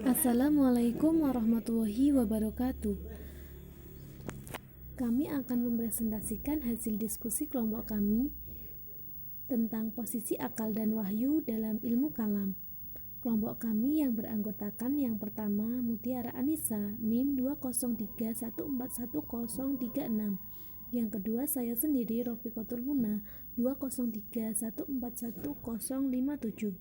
Assalamualaikum warahmatullahi wabarakatuh. Kami akan mempresentasikan hasil diskusi kelompok kami tentang posisi akal dan wahyu dalam ilmu kalam. Kelompok kami yang beranggotakan yang pertama Mutiara Anissa, NIM 203141036. Yang kedua saya sendiri Rofiqatul Muna 203141057.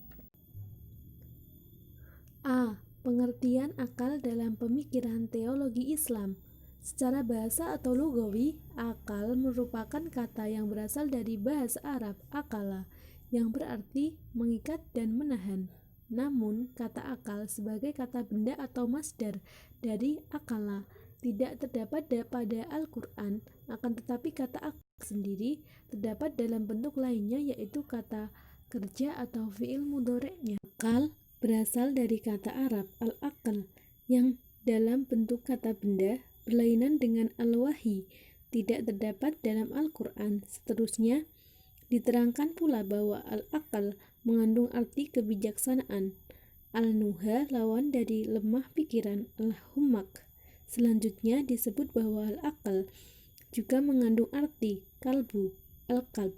A. Pengertian akal dalam pemikiran teologi Islam. Secara bahasa atau lugawi, akal merupakan kata yang berasal dari bahasa Arab akala, yang berarti mengikat dan menahan. Namun, kata akal sebagai kata benda atau masdar dari akala tidak terdapat pada Al-Quran, akan tetapi kata akal sendiri terdapat dalam bentuk lainnya, yaitu kata kerja atau fi'il mudhari'nya. Akal berasal dari kata Arab al-aql yang dalam bentuk kata benda berlainan dengan al-wahyi, tidak terdapat dalam Al-Quran. Seterusnya diterangkan pula bahwa al-aql mengandung arti kebijaksanaan. Al-nuha lawan dari lemah pikiran, al-humak. Selanjutnya disebut bahwa al-aql juga mengandung arti kalbu, al-qalb.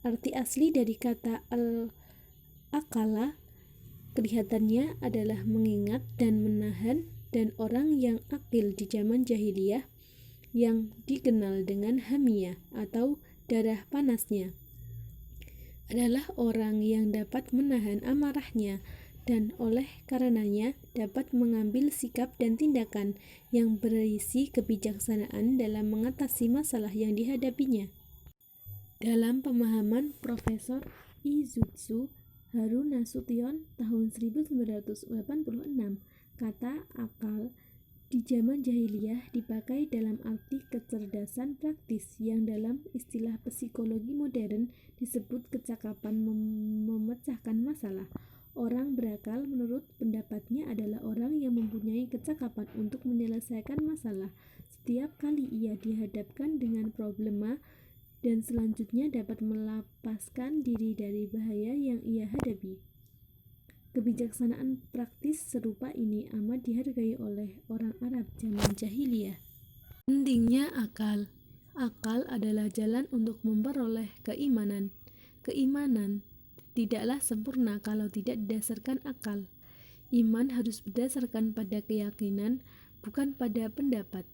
Arti asli dari kata al-aqala kelihatannya adalah mengingat dan menahan, dan orang yang akil di zaman jahiliyah yang dikenal dengan hamiyah atau darah panasnya adalah orang yang dapat menahan amarahnya dan oleh karenanya dapat mengambil sikap dan tindakan yang berisi kebijaksanaan dalam mengatasi masalah yang dihadapinya. Dalam pemahaman Profesor Izutsu Haru Nasution tahun 1986, kata akal di zaman jahiliyah dipakai dalam arti kecerdasan praktis yang dalam istilah psikologi modern disebut kecakapan memecahkan masalah. Orang berakal menurut pendapatnya adalah orang yang mempunyai kecakapan untuk menyelesaikan masalah setiap kali ia dihadapkan dengan problema, dan selanjutnya dapat melepaskan diri dari bahaya yang ia hadapi. Kebijaksanaan praktis serupa ini amat dihargai oleh orang Arab zaman jahiliyah. Pentingnya akal. Akal adalah jalan untuk memperoleh keimanan. Keimanan tidaklah sempurna kalau tidak didasarkan akal. Iman harus berdasarkan pada keyakinan, bukan pada pendapat.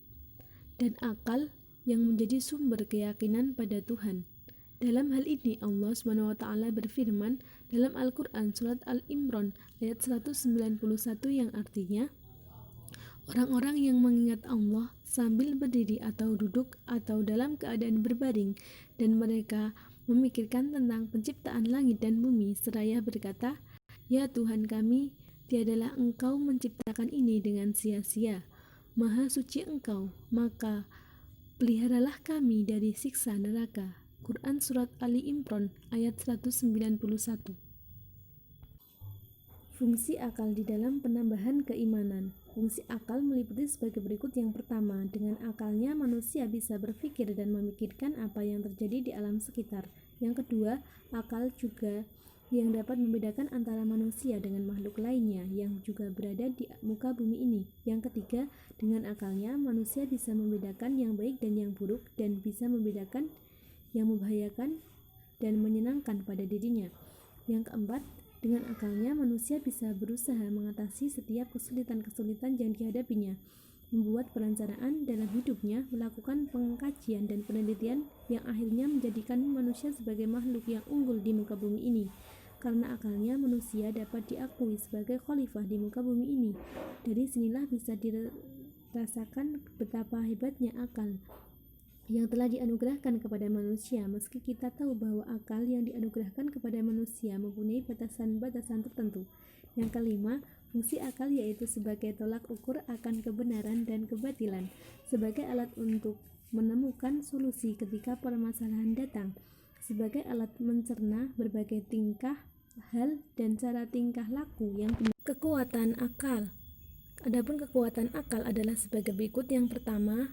Dan akal yang menjadi sumber keyakinan pada Tuhan. Dalam hal ini Allah SWT berfirman dalam Al-Quran surat Al-Imran ayat 191 yang artinya, orang-orang yang mengingat Allah sambil berdiri atau duduk atau dalam keadaan berbaring, dan mereka memikirkan tentang penciptaan langit dan bumi seraya berkata, ya Tuhan kami, tiadalah Engkau menciptakan ini dengan sia-sia, Maha suci Engkau, maka peliharalah kami dari siksa neraka. Quran Surat Ali Imran ayat 191. Fungsi akal di dalam penambahan keimanan. Fungsi akal meliputi sebagai berikut. Yang pertama, dengan akalnya manusia bisa berpikir dan memikirkan apa yang terjadi di alam sekitar. Yang kedua, akal juga yang dapat membedakan antara manusia dengan makhluk lainnya yang juga berada di muka bumi ini. Yang ketiga, dengan akalnya manusia bisa membedakan yang baik dan yang buruk, dan bisa membedakan yang membahayakan dan menyenangkan pada dirinya. Yang keempat, dengan akalnya manusia bisa berusaha mengatasi setiap kesulitan-kesulitan yang dihadapinya, membuat perencanaan dalam hidupnya, melakukan pengkajian dan penelitian yang akhirnya menjadikan manusia sebagai makhluk yang unggul di muka bumi ini. Karena akalnya manusia dapat diakui sebagai khalifah di muka bumi ini. Dari sinilah bisa dirasakan betapa hebatnya akal yang telah dianugerahkan kepada manusia, meski kita tahu bahwa akal yang dianugerahkan kepada manusia mempunyai batasan-batasan tertentu. Yang kelima, fungsi akal yaitu sebagai tolak ukur akan kebenaran dan kebatilan, sebagai alat untuk menemukan solusi ketika permasalahan datang, sebagai alat mencerna berbagai tingkah hal dan cara tingkah laku yang benar. Kekuatan akal. Adapun kekuatan akal adalah sebagai berikut. Yang pertama,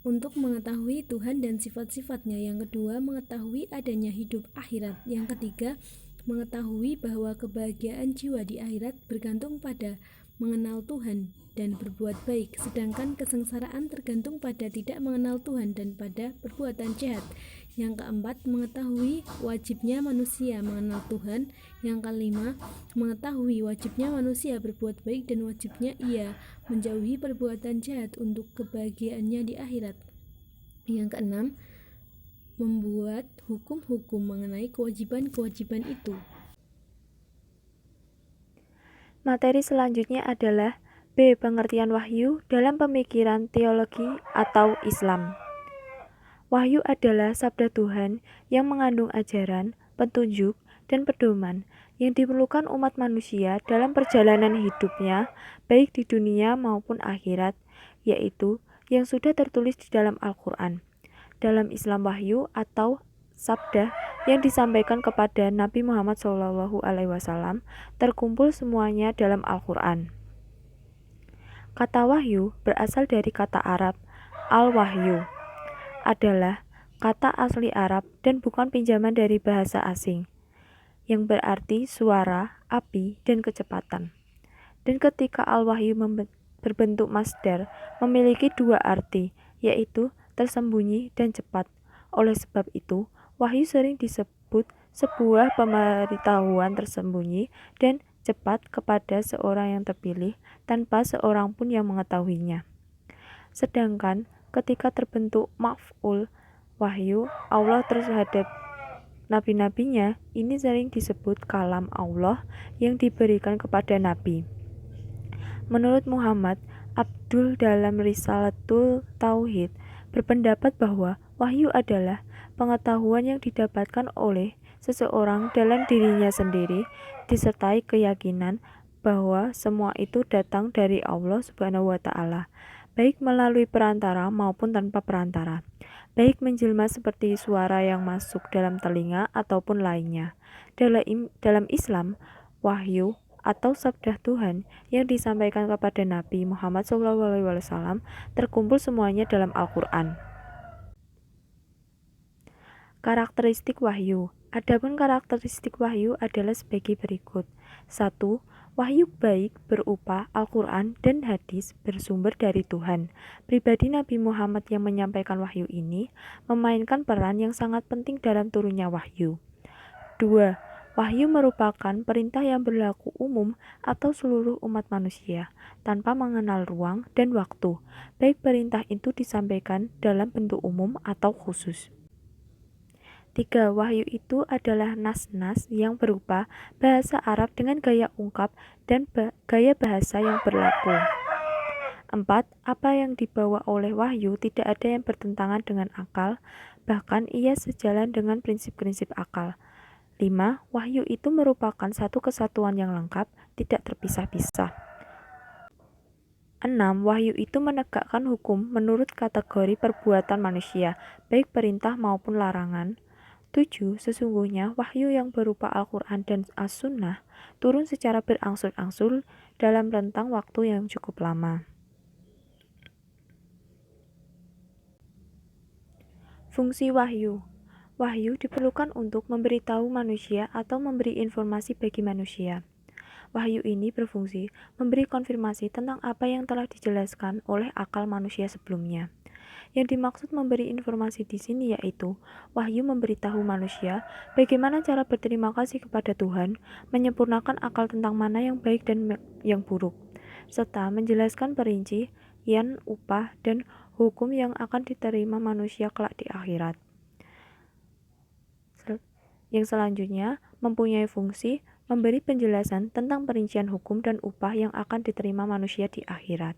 untuk mengetahui Tuhan dan sifat-sifatnya. Yang kedua, mengetahui adanya hidup akhirat. Yang ketiga, mengetahui bahwa kebahagiaan jiwa di akhirat bergantung pada mengenal Tuhan dan berbuat baik, sedangkan kesengsaraan tergantung pada tidak mengenal Tuhan dan pada perbuatan jahat. Yang keempat, mengetahui wajibnya manusia mengenal Tuhan. Yang kelima, mengetahui wajibnya manusia berbuat baik dan wajibnya ia menjauhi perbuatan jahat untuk kebahagiaannya di akhirat. Yang keenam, membuat hukum-hukum mengenai kewajiban-kewajiban itu. Materi selanjutnya adalah B. Pengertian wahyu dalam pemikiran teologi atau Islam. Wahyu adalah sabda Tuhan yang mengandung ajaran, petunjuk, dan pedoman yang diperlukan umat manusia dalam perjalanan hidupnya, baik di dunia maupun akhirat, yaitu yang sudah tertulis di dalam Al-Quran. Dalam Islam, wahyu atau sabda yang disampaikan kepada Nabi Muhammad SAW terkumpul semuanya dalam Al-Quran. Kata wahyu berasal dari kata Arab al-wahyu, adalah kata asli Arab dan bukan pinjaman dari bahasa asing, yang berarti suara, api, dan kecepatan. Dan ketika al-wahyu berbentuk masdar, memiliki dua arti, yaitu tersembunyi dan cepat. Oleh sebab itu, wahyu sering disebut sebuah pemberitahuan tersembunyi dan cepat kepada seorang yang terpilih tanpa seorang pun yang mengetahuinya. Sedangkan ketika terbentuk maf'ul wahyu Allah terhadap nabi-nabinya, ini sering disebut kalam Allah yang diberikan kepada nabi. Menurut Muhammad Abdul dalam Risalatul Tauhid berpendapat bahwa wahyu adalah pengetahuan yang didapatkan oleh seseorang dalam dirinya sendiri disertai keyakinan bahwa semua itu datang dari Allah Subhanahu wa taala, baik melalui perantara maupun tanpa perantara, baik menjelma seperti suara yang masuk dalam telinga ataupun lainnya. Dalam Islam, wahyu atau sabda Tuhan yang disampaikan kepada Nabi Muhammad SAW terkumpul semuanya dalam Al-Quran. Karakteristik wahyu. Adapun karakteristik wahyu adalah sebagai berikut. 1. Wahyu baik berupa Al-Quran dan hadis bersumber dari Tuhan. Pribadi Nabi Muhammad yang menyampaikan wahyu ini memainkan peran yang sangat penting dalam turunnya wahyu. 2. Wahyu merupakan perintah yang berlaku umum atau seluruh umat manusia, tanpa mengenal ruang dan waktu, baik perintah itu disampaikan dalam bentuk umum atau khusus. 3. Wahyu itu adalah nas-nas yang berupa bahasa Arab dengan gaya ungkap dan gaya bahasa yang berlaku. 4. Apa yang dibawa oleh wahyu tidak ada yang bertentangan dengan akal, bahkan ia sejalan dengan prinsip-prinsip akal. 5. Wahyu itu merupakan satu kesatuan yang lengkap, tidak terpisah-pisah. 6. Wahyu itu menegakkan hukum menurut kategori perbuatan manusia, baik perintah maupun larangan. 7. Sesungguhnya wahyu yang berupa Al-Quran dan As-Sunnah turun secara berangsur-angsur dalam rentang waktu yang cukup lama. Fungsi wahyu. Wahyu diperlukan untuk memberitahu manusia atau memberi informasi bagi manusia. Wahyu ini berfungsi memberi konfirmasi tentang apa yang telah dijelaskan oleh akal manusia sebelumnya. Yang dimaksud memberi informasi di sini yaitu wahyu memberitahu manusia bagaimana cara berterima kasih kepada Tuhan, menyempurnakan akal tentang mana yang baik dan yang buruk, serta menjelaskan perincian upah dan hukum yang akan diterima manusia kelak di akhirat. Yang selanjutnya mempunyai fungsi memberi penjelasan tentang perincian hukum dan upah yang akan diterima manusia di akhirat.